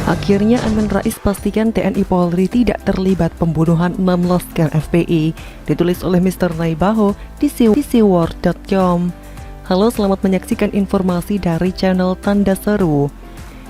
Akhirnya Amin Rais pastikan TNI Polri tidak terlibat pembunuhan 6 laskar FPI, ditulis oleh Mr. Naibaho di cword.com. Halo, selamat menyaksikan informasi dari channel Tanda Seru.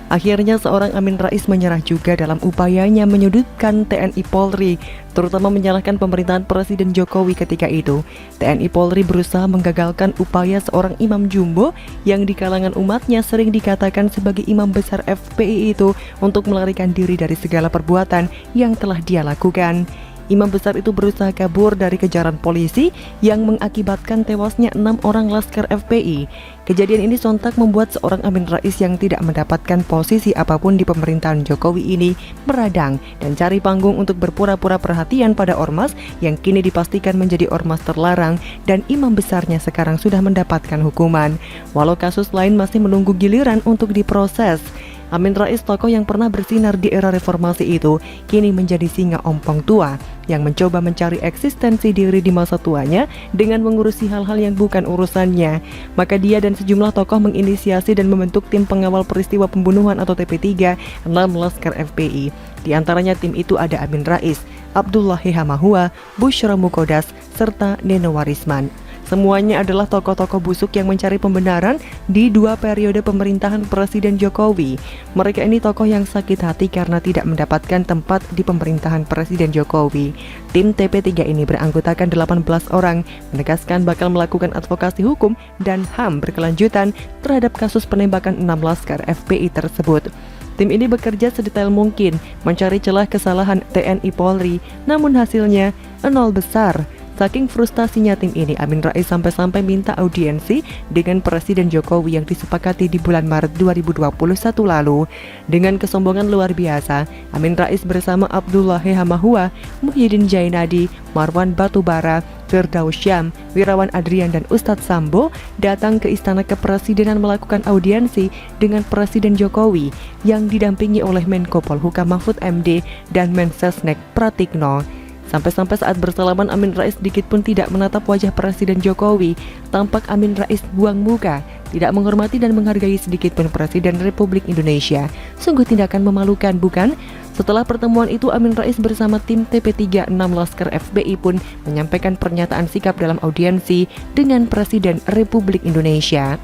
Akhirnya seorang Amin Rais menyerah juga dalam upayanya menyudutkan TNI Polri, terutama menyalahkan pemerintahan Presiden Jokowi ketika itu. TNI Polri berusaha menggagalkan upaya seorang imam jumbo yang di kalangan umatnya sering dikatakan sebagai imam besar FPI itu untuk melarikan diri dari segala perbuatan yang telah dia lakukan. Imam besar itu berusaha kabur dari kejaran polisi yang mengakibatkan tewasnya 6 orang laskar FPI. Kejadian ini sontak membuat seorang Amin Rais yang tidak mendapatkan posisi apapun di pemerintahan Jokowi ini meradang dan cari panggung untuk berpura-pura perhatian pada ormas yang kini dipastikan menjadi ormas terlarang, dan imam besarnya sekarang sudah mendapatkan hukuman. Walau kasus lain masih menunggu giliran untuk diproses. Amin Rais, tokoh yang pernah bersinar di era reformasi itu, kini menjadi singa ompong tua yang mencoba mencari eksistensi diri di masa tuanya dengan mengurusi hal-hal yang bukan urusannya. Maka dia dan sejumlah tokoh menginisiasi dan membentuk tim pengawal peristiwa pembunuhan atau TP3 6 laskar FPI. Di antaranya tim itu ada Amin Rais, Abdullah Hehamahua, Bushra Mukodas, serta Neno Warisman. Semuanya adalah tokoh-tokoh busuk yang mencari pembenaran di 2 periode pemerintahan Presiden Jokowi. Mereka ini tokoh yang sakit hati karena tidak mendapatkan tempat di pemerintahan Presiden Jokowi. Tim TP3 ini beranggotakan 18 orang, menegaskan bakal melakukan advokasi hukum dan HAM berkelanjutan terhadap kasus penembakan 6 laskar FPI tersebut. Tim ini bekerja sedetail mungkin mencari celah kesalahan TNI Polri, namun hasilnya 0 besar. Saking frustasinya tim ini, Amin Rais sampai-sampai minta audiensi dengan Presiden Jokowi yang disepakati di bulan Maret 2021 lalu. Dengan kesombongan luar biasa, Amin Rais bersama Abdullah Hehamahua, Muhyiddin Jainadi, Marwan Batubara, Firdaus Syam, Wirawan Adrian, dan Ustadz Sambo datang ke Istana Kepresidenan melakukan audiensi dengan Presiden Jokowi yang didampingi oleh Menko Polhukam Mahfud MD dan Mensesnek Pratikno. Sampai-sampai saat bersalaman, Amin Rais sedikit pun tidak menatap wajah Presiden Jokowi. Tampak Amin Rais buang muka, tidak menghormati dan menghargai sedikit pun Presiden Republik Indonesia. Sungguh tindakan memalukan, bukan? Setelah pertemuan itu, Amin Rais bersama tim TP3 6 laskar FPI pun menyampaikan pernyataan sikap dalam audiensi dengan Presiden Republik Indonesia.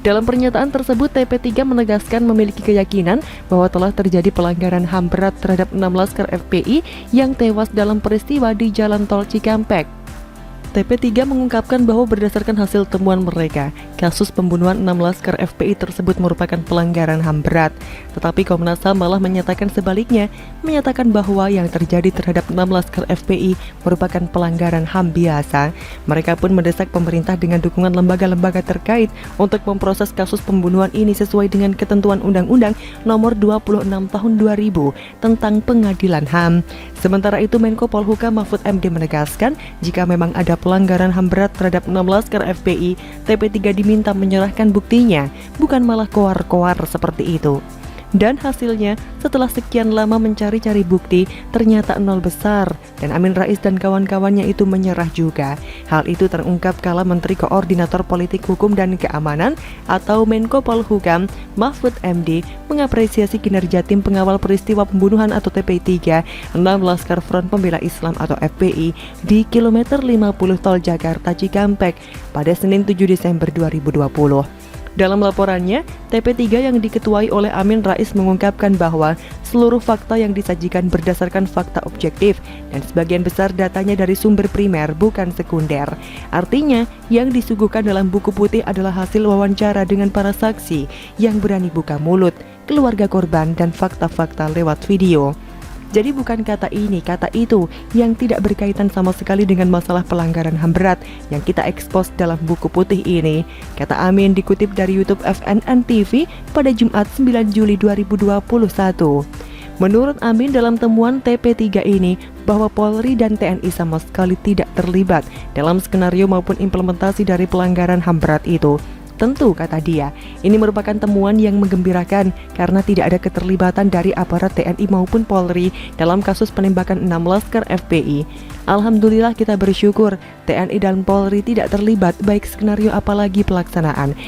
Dalam pernyataan tersebut, TP3 menegaskan memiliki keyakinan bahwa telah terjadi pelanggaran HAM berat terhadap 6 laskar FPI yang tewas dalam peristiwa di Jalan Tol Cikampek. TP3 mengungkapkan bahwa berdasarkan hasil temuan mereka, kasus pembunuhan 6 laskar FPI tersebut merupakan pelanggaran HAM berat. Tetapi Komnas HAM malah menyatakan sebaliknya, menyatakan bahwa yang terjadi terhadap 6 laskar FPI merupakan pelanggaran HAM biasa. Mereka pun mendesak pemerintah dengan dukungan lembaga-lembaga terkait untuk memproses kasus pembunuhan ini sesuai dengan ketentuan Undang-Undang Nomor 26 Tahun 2000 tentang Pengadilan HAM. Sementara itu, Menko Polhukam Mahfud MD menegaskan jika memang ada pelanggaran HAM berat terhadap 6 laskar FPI, TP3 diminta menyerahkan buktinya, bukan malah koar-koar seperti itu. Dan hasilnya, setelah sekian lama mencari-cari bukti, ternyata 0 besar, dan Amin Rais dan kawan-kawannya itu menyerah juga. Hal itu terungkap kala Menteri Koordinator Politik Hukum dan Keamanan atau Menko Polhukam Mahfud MD mengapresiasi kinerja tim pengawal peristiwa pembunuhan atau TP3 6 Laskar Front Pembela Islam atau FPI di kilometer 50 Tol Jakarta Cikampek pada Senin 7 Desember 2020. Dalam laporannya, TP3 yang diketuai oleh Amin Rais mengungkapkan bahwa seluruh fakta yang disajikan berdasarkan fakta objektif dan sebagian besar datanya dari sumber primer bukan sekunder. Artinya, yang disuguhkan dalam buku putih adalah hasil wawancara dengan para saksi yang berani buka mulut, keluarga korban, dan fakta-fakta lewat video. Jadi bukan kata ini, kata itu yang tidak berkaitan sama sekali dengan masalah pelanggaran HAM berat yang kita ekspos dalam buku putih ini, kata Amin dikutip dari YouTube FNN TV pada Jumat 9 Juli 2021. Menurut Amin, dalam temuan TP3 ini bahwa Polri dan TNI sama sekali tidak terlibat dalam skenario maupun implementasi dari pelanggaran HAM berat itu. Tentu, kata dia, ini merupakan temuan yang menggembirakan karena tidak ada keterlibatan dari aparat TNI maupun Polri dalam kasus penembakan 6 laskar FPI. Alhamdulillah, kita bersyukur TNI dan Polri tidak terlibat baik skenario apalagi pelaksanaan.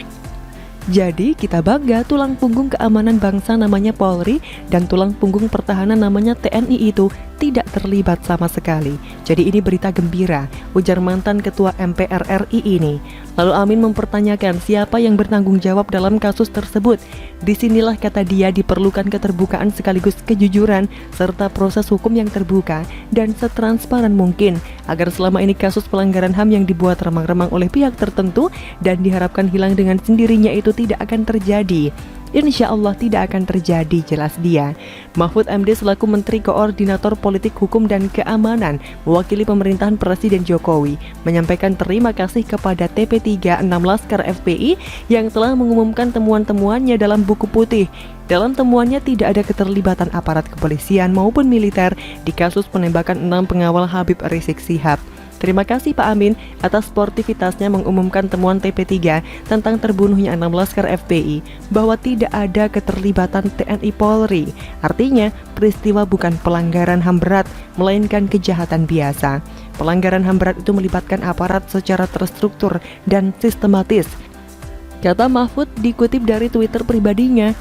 Jadi kita bangga tulang punggung keamanan bangsa namanya Polri dan tulang punggung pertahanan namanya TNI itu tidak terlibat sama sekali. Jadi ini berita gembira, ujar mantan Ketua MPR RI ini. Lalu Amin mempertanyakan siapa yang bertanggung jawab dalam kasus tersebut. Disinilah kata dia diperlukan keterbukaan sekaligus kejujuran serta proses hukum yang terbuka dan setransparan mungkin agar selama ini kasus pelanggaran HAM yang dibuat remang-remang oleh pihak tertentu dan diharapkan hilang dengan sendirinya itu tidak akan terjadi. Insya Allah tidak akan terjadi, jelas dia. Mahfud MD selaku Menteri Koordinator Politik Hukum dan Keamanan mewakili pemerintahan Presiden Jokowi menyampaikan terima kasih kepada TP3 6 Laskar FPI yang telah mengumumkan temuan-temuannya dalam buku putih. Dalam temuannya tidak ada keterlibatan aparat kepolisian maupun militer di kasus penembakan 6 pengawal Habib Rizik Syihab. Terima kasih Pak Amin atas sportivitasnya mengumumkan temuan TP3 tentang terbunuhnya 6 Laskar FPI bahwa tidak ada keterlibatan TNI Polri. Artinya, peristiwa bukan pelanggaran HAM berat, melainkan kejahatan biasa. Pelanggaran HAM berat itu melibatkan aparat secara terstruktur dan sistematis. Kata Mahfud dikutip dari Twitter pribadinya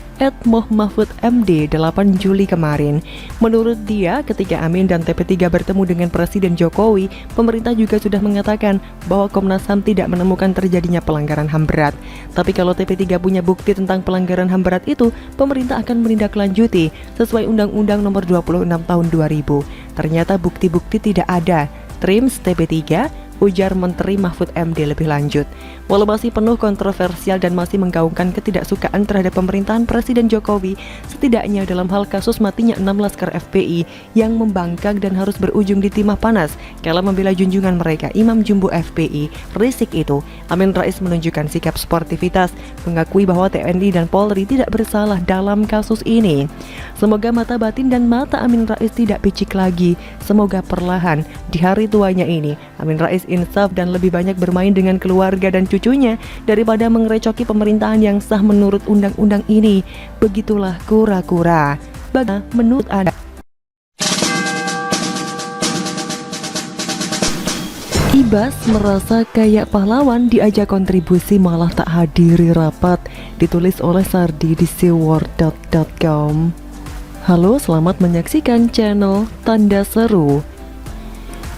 @mohmahfudmd 8 Juli kemarin. Menurut dia, ketika Amin dan TP3 bertemu dengan Presiden Jokowi, pemerintah juga sudah mengatakan bahwa Komnas HAM tidak menemukan terjadinya pelanggaran HAM berat. Tapi kalau TP3 punya bukti tentang pelanggaran HAM berat itu, pemerintah akan menindaklanjuti sesuai Undang-Undang Nomor 26 Tahun 2000. Ternyata bukti-bukti tidak ada. Trims TP3, ujar Menteri Mahfud MD lebih lanjut. Walau masih penuh kontroversial dan masih menggaungkan ketidaksukaan terhadap pemerintahan Presiden Jokowi, setidaknya dalam hal kasus matinya 6 Laskar FPI yang membangkang dan harus berujung di timah panas kala membela junjungan mereka Imam Jumbo FPI, Rizik itu, Amin Rais menunjukkan sikap sportivitas, mengakui bahwa TNI dan Polri tidak bersalah dalam kasus ini. Semoga mata batin dan mata Amin Rais tidak picik lagi. Semoga perlahan di hari tuanya ini Amin Rais insaf dan lebih banyak bermain dengan keluarga dan cucunya daripada mengerecoki pemerintahan yang sah menurut undang-undang ini. Begitulah kura-kura. Bagaimana menurut Anda? Ibas merasa kayak pahlawan diajak kontribusi malah tak hadiri rapat, ditulis oleh Sardi di seaworld.com. Halo, selamat menyaksikan channel Tanda Seru.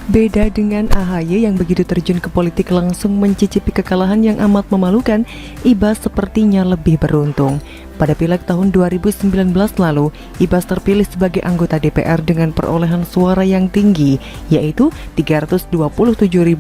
Beda dengan AHY yang begitu terjun ke politik langsung mencicipi kekalahan yang amat memalukan, Ibas sepertinya lebih beruntung. Pada pileg tahun 2019 lalu, Ibas terpilih sebagai anggota DPR dengan perolehan suara yang tinggi, yaitu 327.097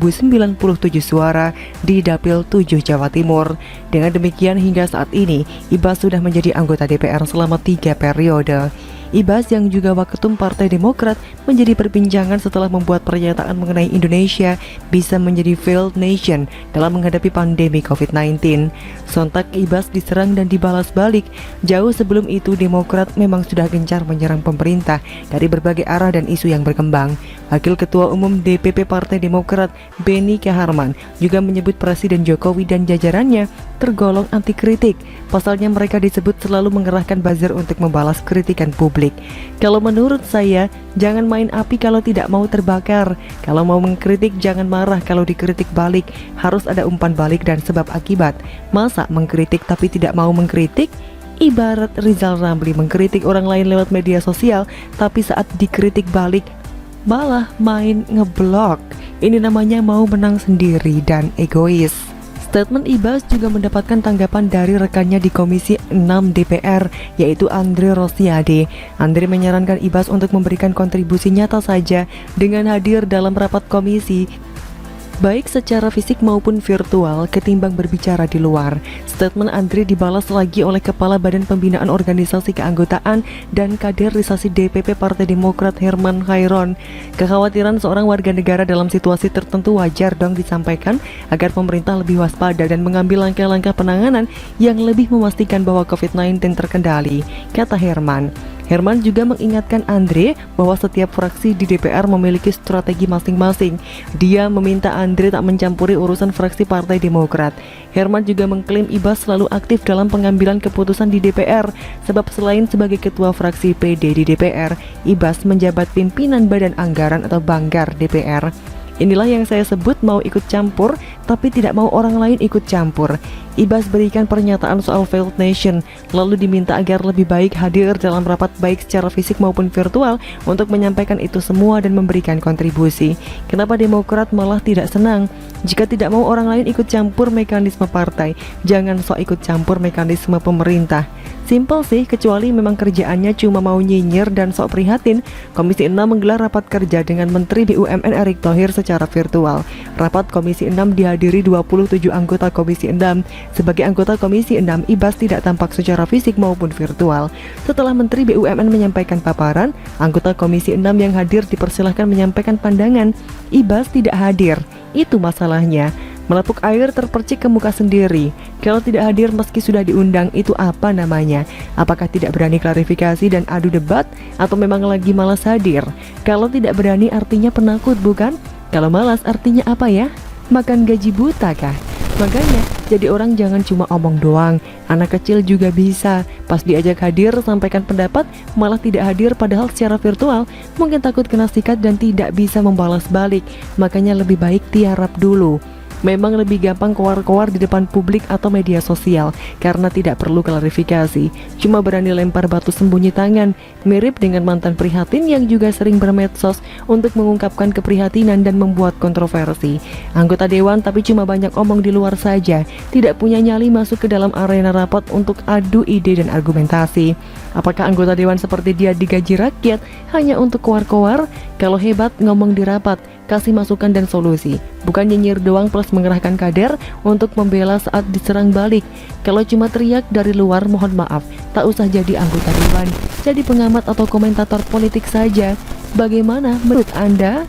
suara di Dapil 7 Jawa Timur. Dengan demikian hingga saat ini, Ibas sudah menjadi anggota DPR selama 3 periode. Ibas yang juga waketum Partai Demokrat menjadi perbincangan setelah membuat pernyataan mengenai Indonesia bisa menjadi failed nation dalam menghadapi pandemi COVID-19. Sontak Ibas diserang dan dibalas balik. Jauh sebelum itu Demokrat memang sudah gencar menyerang pemerintah dari berbagai arah dan isu yang berkembang. Wakil Ketua Umum DPP Partai Demokrat Beni Kaharman juga menyebut Presiden Jokowi dan jajarannya tergolong anti kritik. Pasalnya mereka disebut selalu mengerahkan buzzer untuk membalas kritikan publik. Kalau menurut saya, jangan main api kalau tidak mau terbakar. Kalau mau mengkritik jangan marah kalau dikritik balik. Harus ada umpan balik dan sebab akibat. Masa mengkritik tapi tidak mau mengkritik? Ibarat Rizal Ramli mengkritik orang lain lewat media sosial, tapi saat dikritik balik malah main ngeblok. Ini namanya mau menang sendiri dan egois. Statement Ibas juga mendapatkan tanggapan dari rekannya di Komisi 6 DPR, yaitu Andre Rosiade. Andre menyarankan Ibas untuk memberikan kontribusi nyata saja dengan hadir dalam rapat komisi, baik secara fisik maupun virtual, ketimbang berbicara di luar. Statement Andre dibalas lagi oleh Kepala Badan Pembinaan Organisasi Keanggotaan dan Kaderisasi DPP Partai Demokrat Herman Khairon. Kekhawatiran seorang warga negara dalam situasi tertentu wajar dong disampaikan agar pemerintah lebih waspada dan mengambil langkah-langkah penanganan yang lebih memastikan bahwa COVID-19 terkendali, kata Herman. Herman juga mengingatkan Andre bahwa setiap fraksi di DPR memiliki strategi masing-masing. Dia meminta Andre tak mencampuri urusan fraksi Partai Demokrat. Herman juga mengklaim Ibas selalu aktif dalam pengambilan keputusan di DPR, sebab selain sebagai ketua fraksi PD di DPR, Ibas menjabat pimpinan Badan Anggaran atau Banggar DPR. Inilah yang saya sebut mau ikut campur, tapi tidak mau orang lain ikut campur. Ibas berikan pernyataan soal failed nation, lalu diminta agar lebih baik hadir dalam rapat baik secara fisik maupun virtual untuk menyampaikan itu semua dan memberikan kontribusi. Kenapa Demokrat malah tidak senang? Jika tidak mau orang lain ikut campur mekanisme partai, jangan sok ikut campur mekanisme pemerintah. Simpel sih, kecuali memang kerjaannya cuma mau nyinyir dan sok prihatin. Komisi 6 menggelar rapat kerja dengan Menteri BUMN Erick Thohir secara virtual. Rapat Komisi 6 dihadiri 27 anggota Komisi 6. Sebagai anggota Komisi 6, Ibas tidak tampak secara fisik maupun virtual. Setelah Menteri BUMN menyampaikan paparan, anggota Komisi 6 yang hadir dipersilahkan menyampaikan pandangan. Ibas tidak hadir, itu masalahnya. Melepuk air terpercik ke muka sendiri. Kalau tidak hadir meski sudah diundang, itu apa namanya? Apakah tidak berani klarifikasi dan adu debat? Atau memang lagi malas hadir? Kalau tidak berani artinya penakut, bukan? Kalau malas artinya apa ya? Makan gaji buta kah? Makanya, jadi orang jangan cuma omong doang. Anak kecil juga bisa. Pas diajak hadir, sampaikan pendapat, malah tidak hadir padahal secara virtual. Mungkin takut kena sikat dan tidak bisa membalas balik. Makanya lebih baik tiarap dulu. Memang lebih gampang koar-koar di depan publik atau media sosial karena tidak perlu klarifikasi, cuma berani lempar batu sembunyi tangan, mirip dengan mantan prihatin yang juga sering bermedsos untuk mengungkapkan keprihatinan dan membuat kontroversi. Anggota dewan tapi cuma banyak omong di luar saja, tidak punya nyali masuk ke dalam arena rapat untuk adu ide dan argumentasi. Apakah anggota dewan seperti dia digaji rakyat hanya untuk koar-koar? Kalau hebat ngomong di rapat, kasih masukan dan solusi, bukan nyinyir doang plus mengerahkan kader untuk membela saat diserang balik. Kalau cuma teriak dari luar, mohon maaf, tak usah jadi anggota dewan, jadi pengamat atau komentator politik saja. Bagaimana menurut Anda?